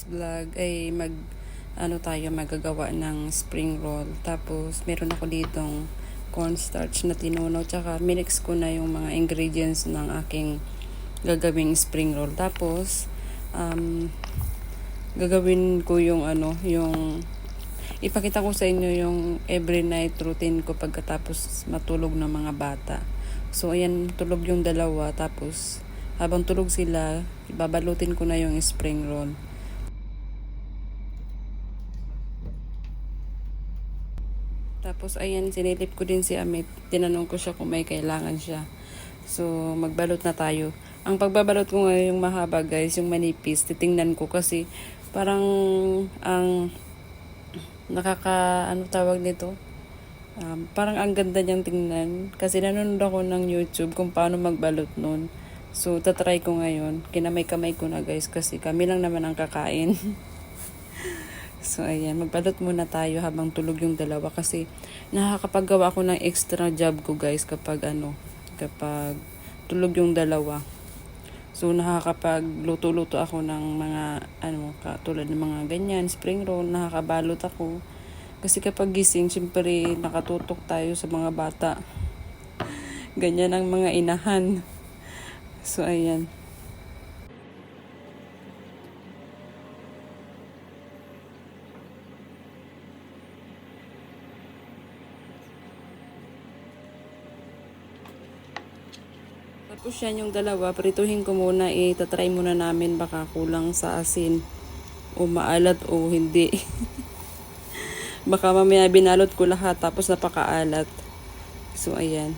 today's vlog ay magagawa ng spring roll. Tapos meron ako ditong cornstarch na tinunaw, tsaka minix ko na yung mga ingredients ng aking gagawing spring roll. Tapos gagawin ko yung ipakita ko sa inyo yung every night routine ko pagkatapos matulog ng mga bata. So ayan, tulog yung dalawa, tapos habang tulog sila, babalutin ko na yung spring roll. Tapos ayan, sinilip ko din si Amit. Tinanong ko siya kung may kailangan siya. So magbalot na tayo. Ang pagbabalot ko ngayon yung mahaba, guys, yung manipis. Titingnan ko kasi parang ang tawag nito? Parang ang ganda niyang tingnan. Kasi nanonood ako ng YouTube kung paano magbalot nun. So, tatry ko ngayon. Kinamay-kamay ko na, guys, kasi kami lang naman ang kakain. So, ayan. Magbalot muna tayo habang tulog yung dalawa kasi nakakapaggawa ako ng extra job ko, guys, kapag tulog yung dalawa. So, nakakapagluto-luto ako ng mga, katulad ng mga ganyan, spring roll, nakakabalot ako. Kasi kapag gising, syempre, nakatutok tayo sa mga bata. Ganyan ang mga inahan. So, ayan. Tapos yan yung dalawa, prituhin ko muna, itatry muna namin baka kulang sa asin o maalat o hindi. Baka mamaya binalot ko lahat tapos napakaalat. So, ayan.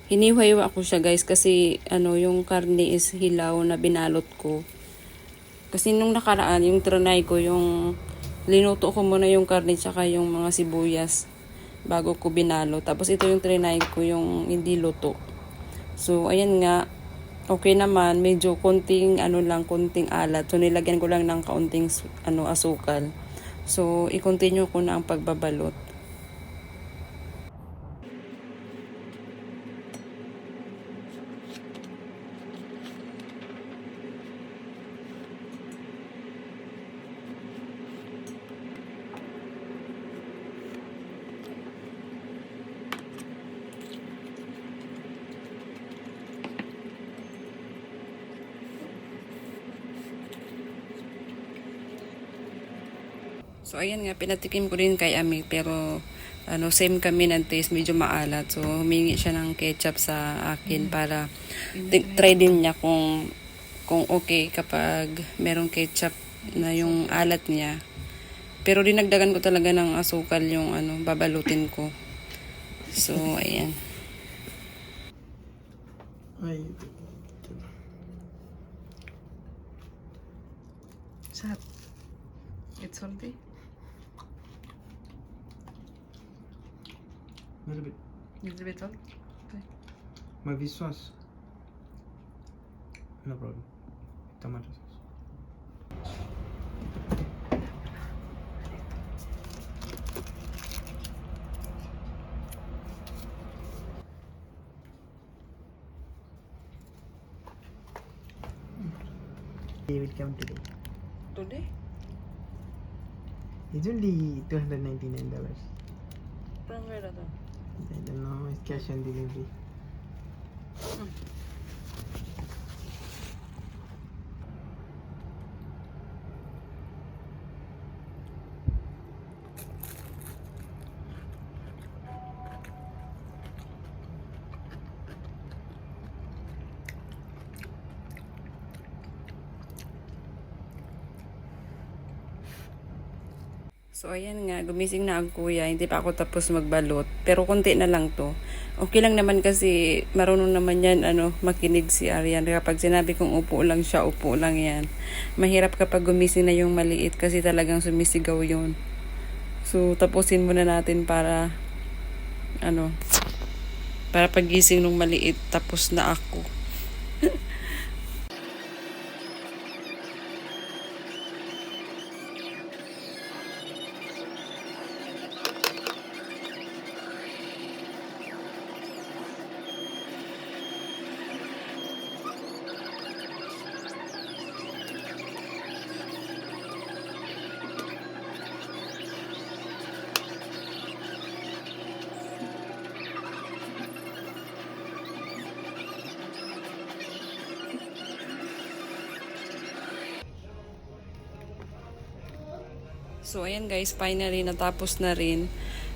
Hiniwa ako siya, guys, kasi yung karne is hilaw na binalot ko. Kasi nung nakaraan, yung trinay ko, yung linuto ko muna yung karne tsaka yung mga sibuyas bago ko binalot. Tapos ito yung trinay ko, yung hindi luto. So, ayan nga, okay naman, medyo konting konting alat. So, nilagyan ko lang ng kaunting asukal. So, i-continue ko na ang pagbabalot. So, ayan nga, pinatikim ko rin kay Ami, pero same kami ng taste, medyo maalat. So, humingi siya ng ketchup sa akin para try din niya kung okay kapag merong ketchup na yung alat niya. Pero dinagdagan ko talaga ng asukal yung babalutin ko. So, ayan. Sad. It's salty. Little bit. Little bit salt. Okay. My fish sauce. No problem. Tomato sauce. They will come today. Today? It's only $299. From where ito? I don't know. It's cash on delivery. So, ayan nga, gumising na ang kuya. Hindi pa ako tapos magbalot. Pero konti na lang to. Okay lang naman kasi marunong naman yan, makinig si Arian. Kapag sinabi kong upo lang siya, upo lang yan. Mahirap kapag gumising na yung maliit kasi talagang sumisigaw yun. So, tapusin muna natin para, para pagising nung maliit, tapos na ako. So, ayan guys, finally, natapos na rin.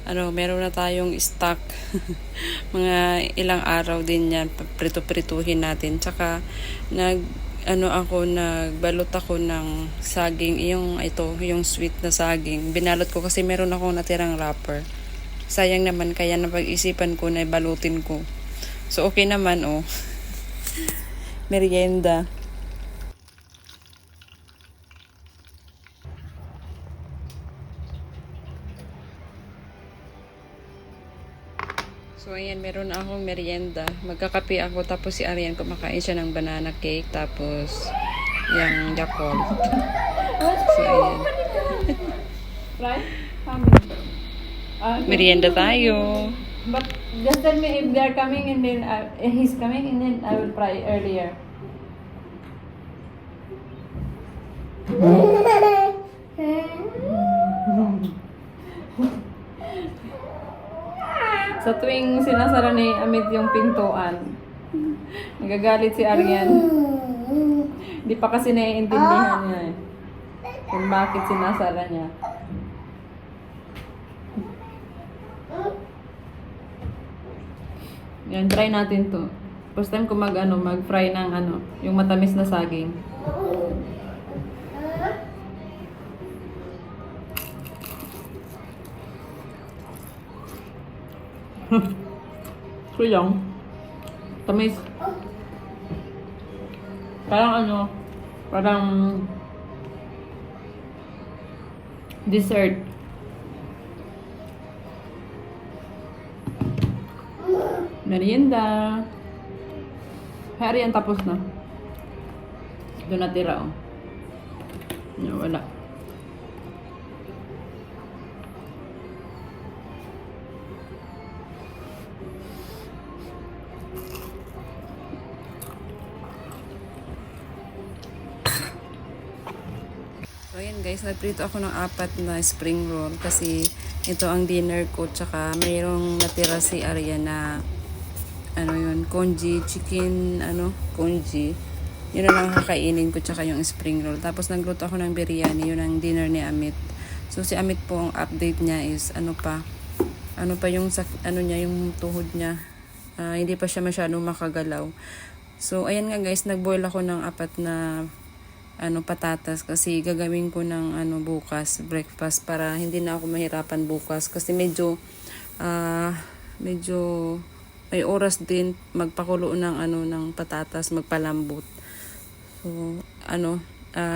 Meron na tayong stock. Mga ilang araw din yan, prito-prituhin natin. Tsaka, nagbalot ako ng saging, yung sweet na saging. Binalot ko kasi meron akong natirang wrapper. Sayang naman, kaya napag-isipan ko na balutin ko. So, okay naman, oh. Merienda. So, ayan, meron na akong merienda. Magkakape ako, tapos si Arian kumakain siya ng banana cake, tapos yung Yakult. So, ayan. Right? Coming. Merienda tayo. But just tell me if they are coming and then he's coming and then I will fry earlier. Sa tuwing sinasara ni Amit yung pintuan, nagagalit si Arian. Di pa kasi naiintindihan niya eh. Kung bakit sinasara niya. Yan, try natin to. First time ko mag-fry ng yung matamis na saging. Kuyang. Tamis. Parang dessert. Merienda. Hari yan, tapos na. Doon natira, oh. Wala. So, ayan guys, nagprito ako ng 4 na spring roll kasi ito ang dinner ko, tsaka mayroong natira si Arya na congee chicken, congee. Yun na lang kakainin ko, tsaka yung spring roll. Tapos nagluto ako ng biryani, yun ang dinner ni Amit. So si Amit po, ang update niya is ano pa yung yung tuhod niya. Hindi pa siya masyadong makagalaw. So ayan nga guys, nagboil ako ng 4 na patatas kasi gagawin ko ng bukas breakfast para hindi na ako mahirapan bukas kasi medyo may oras din magpakulo ng ng patatas, magpalambot. So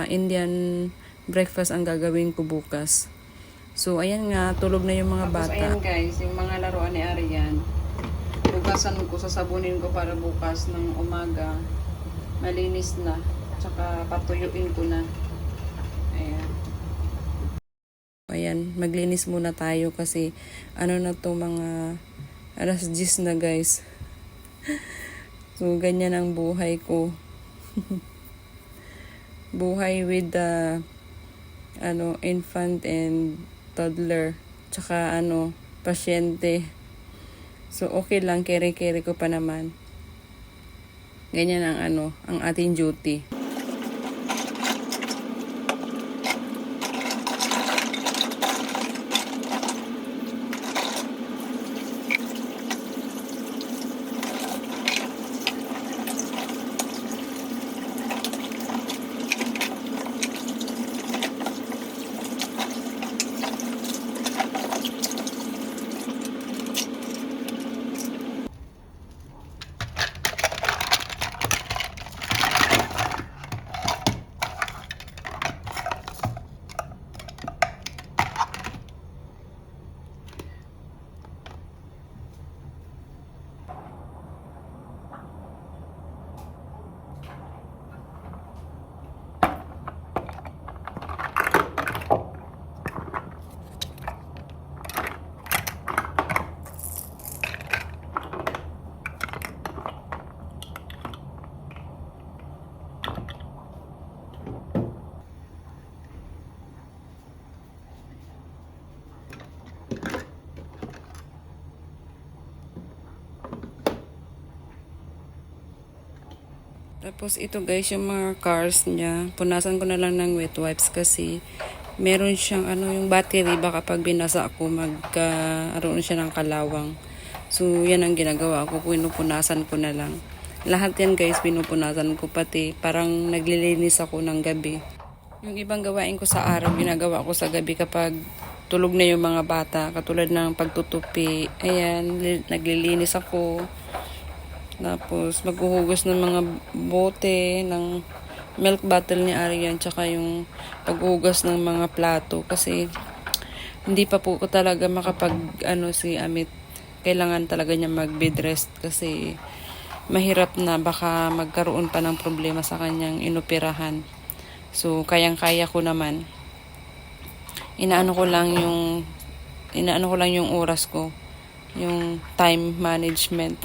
Indian breakfast ang gagawin ko bukas. So ayan nga, tulog na yung mga bata. Ayan guys, yung mga laruan ni Arian. Bukasan ko, sasabunin ko para bukas ng umaga malinis na. Tsaka patuyuin ko na. Ayan, maglinis muna tayo kasi na to, mga 10:00 na guys. So ganyan ang buhay ko. Buhay with the infant and toddler, tsaka pasyente. So okay lang, kere-kere ko pa naman. Ganyan ang ang ating duty. Tapos ito guys, yung mga cars niya, punasan ko na lang ng wet wipes kasi meron siyang yung battery, baka pag binasa ako magkaroon siya ng kalawang. So yan ang ginagawa ko, pinupunasan ko na lang. Lahat yan guys, pinupunasan ko, pati parang naglilinis ako ng gabi. Yung ibang gawain ko sa araw, ginagawa ko sa gabi kapag tulog na yung mga bata, katulad ng pagtutupi. Ayan, naglilinis ako. Tapos maghuhugas ng mga bote, ng milk bottle ni Arian, tsaka yung paghuhugas ng mga plato. Kasi hindi pa po ko talaga makapag si Amit. Kailangan talaga niya mag-bed rest kasi mahirap na, baka magkaroon pa ng problema sa kanyang inoperahan. So kayang-kaya ko naman. Inaano ko lang yung oras ko, yung time management.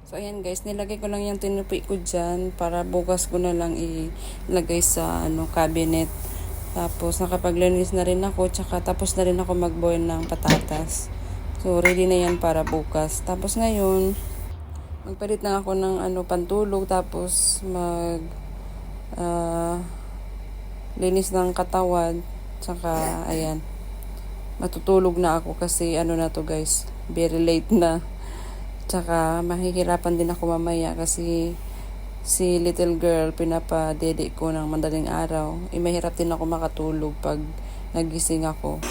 So, ayan guys, nilagay ko lang yung tinupi ko dyan para bukas ko na lang ilagay sa cabinet. Tapos, nakapaglinis na rin ako, tsaka tapos na rin ako mag-boil ng patatas. So, ready na yan para bukas. Tapos ngayon, magpalit na ako ng pantulog, tapos linis ng katawan, tsaka, ayan, matutulog na ako kasi na to guys, very late na. Tsaka mahihirapan din ako mamaya kasi si little girl pinapadede ko ng madaling araw. Mahirap din ako makatulog pag nagising ako.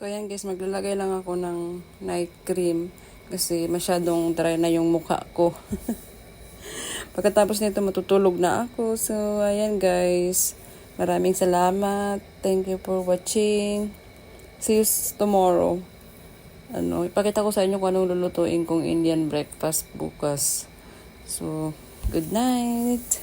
So ayan guys, maglalagay lang ako ng night cream kasi masyadong dry na yung mukha ko. Pagkatapos nito matutulog na ako. So ayan guys, maraming salamat. Thank you for watching. See you tomorrow. Ipakita ko sa inyo kung anong lulutuin kong Indian breakfast bukas. So, good night.